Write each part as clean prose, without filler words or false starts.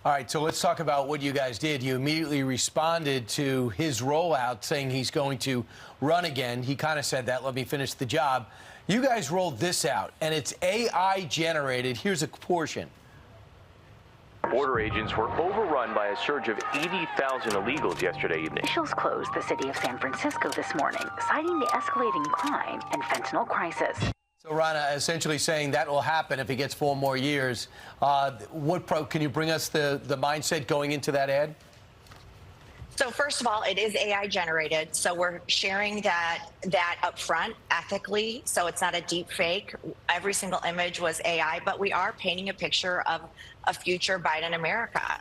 All right, so let's talk about what you guys did. You immediately responded to his rollout, saying he's going to run again. He kind of said that, let me finish the job. You guys rolled this out, and it's AI generated. Here's a portion. Border agents were overrun by a surge of 80,000 illegals yesterday evening. Officials closed the city of San Francisco this morning, citing the escalating crime and fentanyl crisis. So Rana essentially saying that will happen if he gets 4 more years. Can you bring us the mindset going into that ad? So first of all, it is AI generated. So we're sharing that up front ethically. So it's not a deep fake. Every single image was AI, but we are painting a picture of a future Biden America.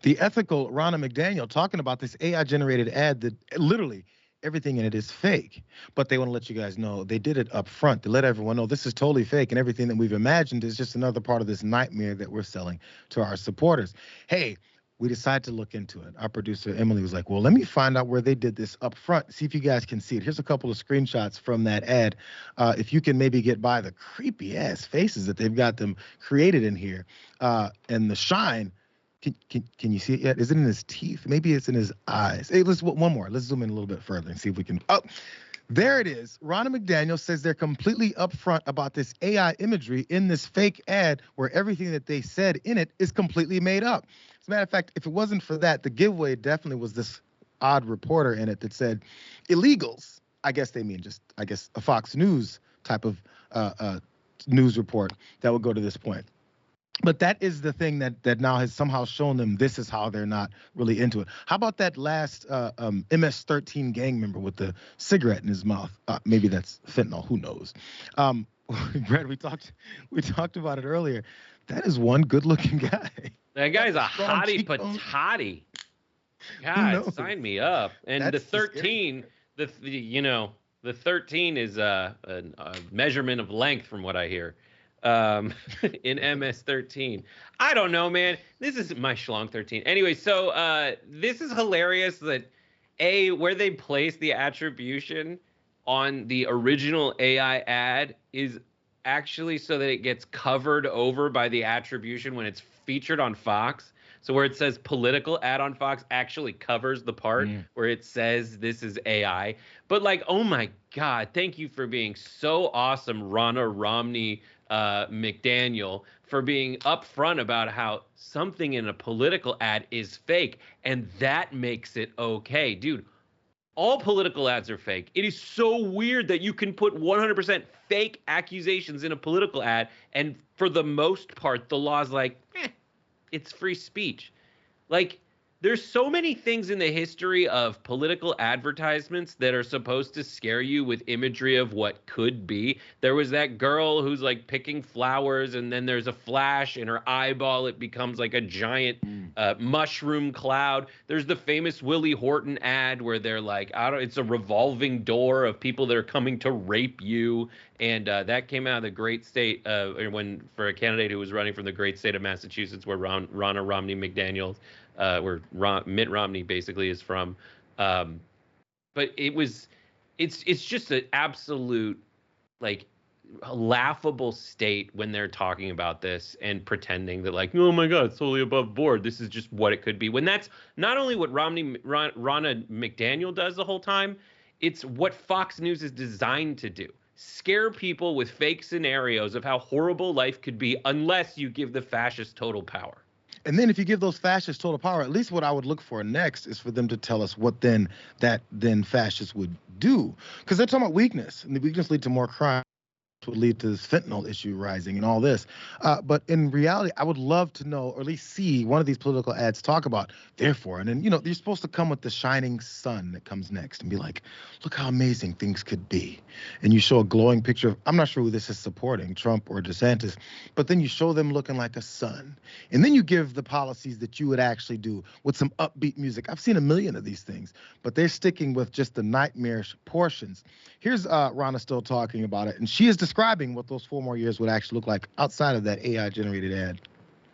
The ethical Ronna McDaniel talking about this AI generated ad that literally everything in it is fake, but they want to let you guys know they did it up front to let everyone know this is totally fake, and everything that we've imagined is just another part of this nightmare that we're selling to our supporters. Hey, we decided to look into it. Our producer Emily was like, well, let me find out where they did this up front, see if you guys can see it. Here's a couple of screenshots from that ad. If you can maybe get by the creepy ass faces that they've got them created in here, and the shine. Can you see it yet? Is it in his teeth? Maybe it's in his eyes. Hey, one more. Let's zoom in a little bit further and see if we can. Oh, there it is. Ronna McDaniel says they're completely upfront about this AI imagery in this fake ad where everything that they said in it is completely made up. As a matter of fact, if it wasn't for that, the giveaway definitely was this odd reporter in it that said illegals. I guess they mean just, a Fox News type of news report that would go to this point. But that is the thing that now has somehow shown them this is how they're not really into it. How about that last MS-13 gang member with the cigarette in his mouth? Maybe that's fentanyl. Who knows? Brad, we talked about it earlier. That is one good-looking guy. That guy's a hottie patati. God, sign me up. And that's the 13, the 13 is a measurement of length, from what I hear. In MS-13. I don't know, man. This is my schlong 13. Anyway, so this is hilarious that where they place the attribution on the original AI ad is actually so that it gets covered over by the attribution when it's featured on Fox. So where it says political ad on Fox actually covers the part where it says this is AI. But like, oh my God, thank you for being so awesome, Ronna Romney McDaniel, for being upfront about how something in a political ad is fake, and that makes it okay. Dude, all political ads are fake. It is so weird that you can put 100% fake accusations in a political ad, and for the most part, the law's like, it's free speech. Like, there's so many things in the history of political advertisements that are supposed to scare you with imagery of what could be. There was that girl who's like picking flowers, and then there's a flash in her eyeball. It becomes like a giant mushroom cloud. There's the famous Willie Horton ad where they're like, it's a revolving door of people that are coming to rape you. And that came out of the great state for a candidate who was running from the great state of Massachusetts, where Ronna Romney McDaniel, where Mitt Romney basically is from. But it's just an absolute, like, laughable state when they're talking about this and pretending that, like, oh my God, it's totally above board. This is just what it could be. When that's not only what Ronna McDaniel does the whole time, it's what Fox News is designed to do. Scare people with fake scenarios of how horrible life could be unless you give the fascists total power. And then if you give those fascists total power, at least what I would look for next is for them to tell us what then fascists would do. Because they're talking about weakness, and the weakness lead to more crime, would lead to this fentanyl issue rising and all this. But in reality, I would love to know, or at least see one of these political ads talk about, therefore, and then, you're supposed to come with the shining sun that comes next and be like, look how amazing things could be. And you show a glowing picture of, I'm not sure who this is supporting, Trump or DeSantis, but then you show them looking like a sun. And then you give the policies that you would actually do with some upbeat music. I've seen a million of these things, but they're sticking with just the nightmarish portions. Here's Ronna still talking about it, and she is describing what those 4 more years would actually look like outside of that AI-generated ad.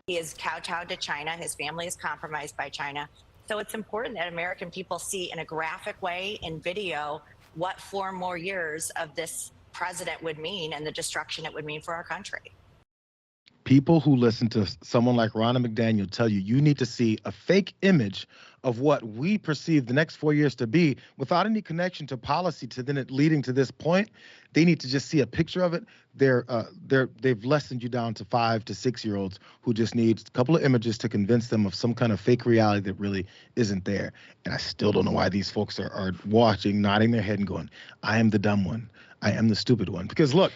He is kowtowed to China. His family is compromised by China. So it's important that American people see in a graphic way in video what 4 more years of this president would mean and the destruction it would mean for our country. people who listen to someone like Ronna McDaniel tell you you need to see a fake image of what we perceive the next 4 years to be without any connection to policy to then it leading to this point. They need to just see a picture of it. They've lessened you down to 5 to 6 year olds who just need a couple of images to convince them of some kind of fake reality that really isn't there. And I still don't know why these folks are watching, nodding their head and going, I am the dumb one. I am the stupid one. Because look,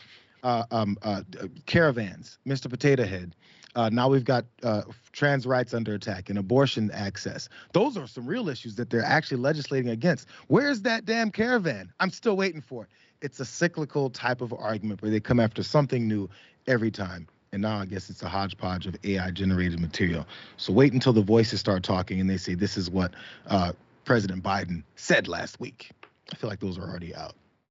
caravans, Mr. Potato Head. Now we've got trans rights under attack and abortion access. Those are some real issues that they're actually legislating against. Where's that damn caravan? I'm still waiting for it. It's a cyclical type of argument where they come after something new every time. And now I guess it's a hodgepodge of AI-generated material. So wait until the voices start talking and they say this is what President Biden said last week. I feel like those are already out.